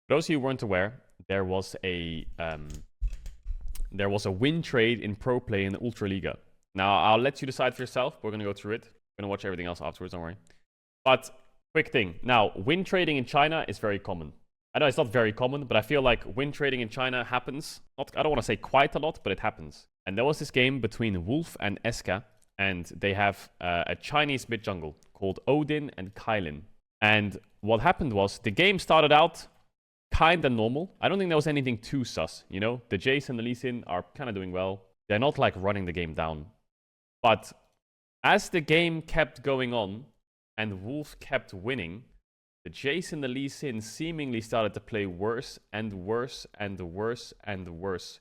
For those of you who weren't aware, there was a win trade in pro play in the Ultraliga. Now, I'll let you decide for yourself. We're going to go through it. We're going to watch everything else afterwards, don't worry. But, quick thing. Now, win trading in China is very common. I know it's not very common, but I feel like win trading in China happens. I don't want to say quite a lot, but it happens. And there was this game between Wolf and Eska, and they have a Chinese mid jungle called Odin and Kailin. And what happened was, the game started out kind of normal. I don't think there was anything too sus, you know? The Jace and the Lee Sin are kind of doing well. They're not like running the game down. But as the game kept going on and Wolf kept winning, the Jace and the Lee Sin seemingly started to play worse and worse and worse and worse,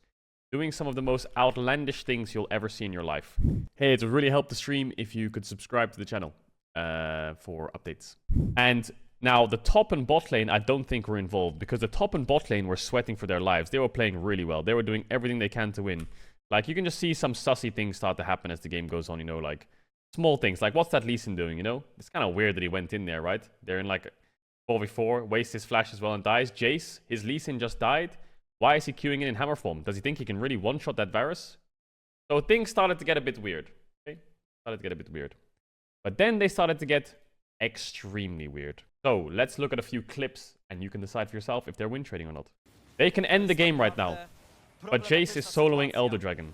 doing some of the most outlandish things you'll ever see in your life. Hey, it would really help the stream if you could subscribe to the channel for updates. And now, the top and bot lane, I don't think were involved, because the top and bot lane were sweating for their lives. They were playing really well. They were doing everything they can to win. Like, you can just see some sussy things start to happen as the game goes on, you know, like, small things. Like, what's that Lee Sin doing, you know? It's kind of weird that he went in there, right? They're in, like, 4v4, wastes his flash as well and dies. Jace, his Lee Sin just died. Why is he queuing in hammer form? Does he think he can really one-shot that Varus? So things started to get a bit weird, okay? But then they started to get extremely weird. So, let's look at a few clips, and you can decide for yourself if they're win trading or not. They can end the game right now, but Jace is soloing Elder Dragon.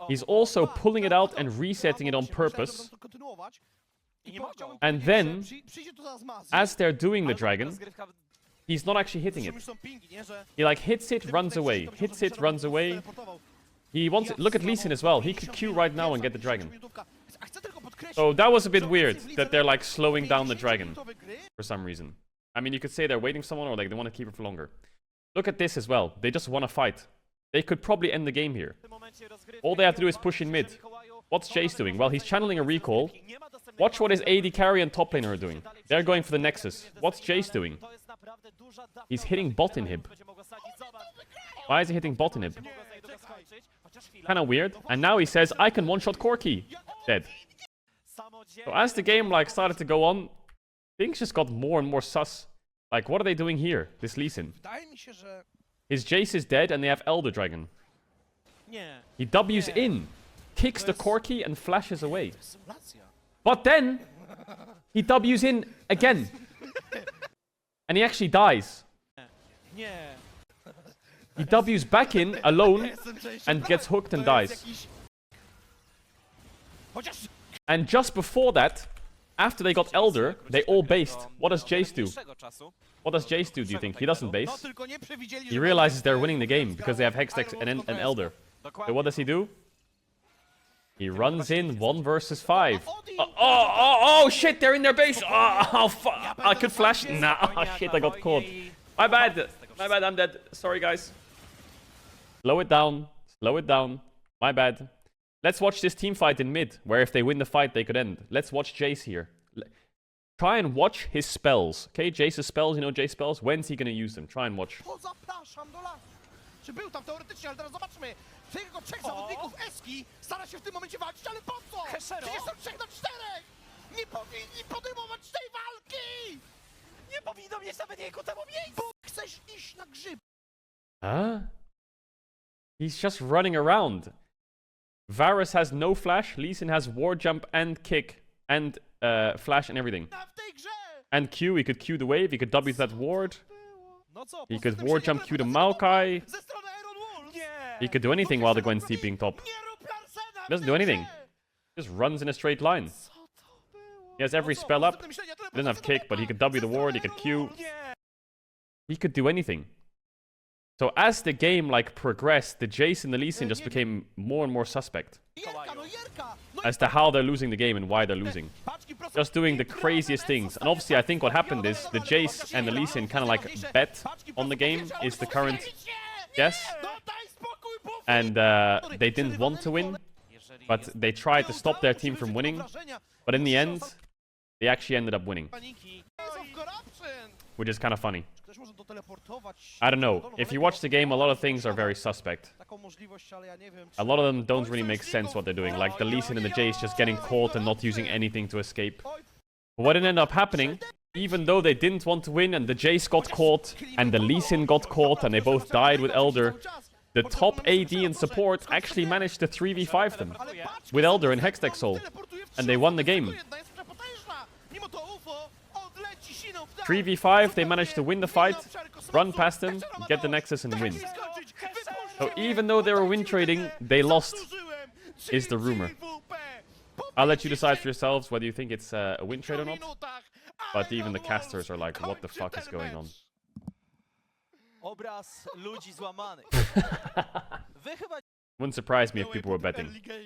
He's also pulling it out and resetting it on purpose. And then, as they're doing the dragon, he's not actually hitting it. He like hits it, runs away. Hits it, runs away. He wants it. Look at Lee Sin as well. He could Q right now and get the dragon. So that was a bit weird, that they're like slowing down the dragon for some reason. I mean, you could say they're waiting for someone, or like they want to keep it for longer. Look at this as well. They just want to fight. They could probably end the game here. All they have to do is push in mid. What's Jace doing? Well, he's channeling a recall. Watch what his AD carry and top laner are doing. They're going for the Nexus. What's Jace doing? He's hitting bot inhib. Why is he hitting bot inhib? Kind of weird. And now he says, I can one-shot Corki. Dead. So as the game like started to go on, things just got more and more sus. Like, what are they doing here? This Lee Sin. His Jace is dead and they have Elder Dragon. He W's in, kicks the Corki and flashes away. But then, he W's in again. And he actually dies. He W's back in alone and gets hooked and dies. And just before that, after they got Elder, they all based. What does Jace do? What does Jace do you think? He doesn't base. He realizes they're winning the game because they have Hextech and Elder. So what does he do? He runs in 1 versus 5. Oh, shit, they're in their base. Oh, fuck. I could flash. Nah, oh, shit, I got caught. My bad, I'm dead. Sorry, guys. Slow it down. My bad. Let's watch this team fight in mid, where if they win the fight, they could end. Let's watch Jace here. Try and watch his spells. Okay, Jace's spells, you know Jace's spells? When's he gonna use them? Try and watch. Huh? He's just running around. Varus has no flash. Lee Sin has war jump and kick and flash and everything. And Q. He could Q the wave. He could W that ward. He could war jump Q the Maokai. He could do anything while the Gwen's TPing top. He doesn't do anything. He just runs in a straight line. He has every spell up. He doesn't have kick, but he could W the ward. He could Q. He could do anything. So as the game like progressed, the Jace and the Lee Sin just became more and more suspect as to how they're losing the game and why they're losing. Just doing the craziest things. And obviously I think what happened is the Jace and the Lee Sin kind of like bet on the game is the current guess. And they didn't want to win, but they tried to stop their team from winning. But in the end, they actually ended up winning. Which is kind of funny. I don't know. If you watch the game, a lot of things are very suspect. A lot of them don't really make sense what they're doing. Like the Lee Sin and the Jace just getting caught and not using anything to escape. But what ended up happening even though they didn't want to win and the Jace got caught and the Lee Sin got caught and they both died with Elder, the top AD and support actually managed to 3v5 them with Elder and Hextech Soul. And they won the game. 3v5, they managed to win the fight, run past him, get the Nexus and win. So even though they were win trading, they lost, is the rumor. I'll let you decide for yourselves whether you think it's a win trade or not. But even the casters are like, what the fuck is going on? Obraz ludzi złamanych. Wouldn't surprise me if people were betting.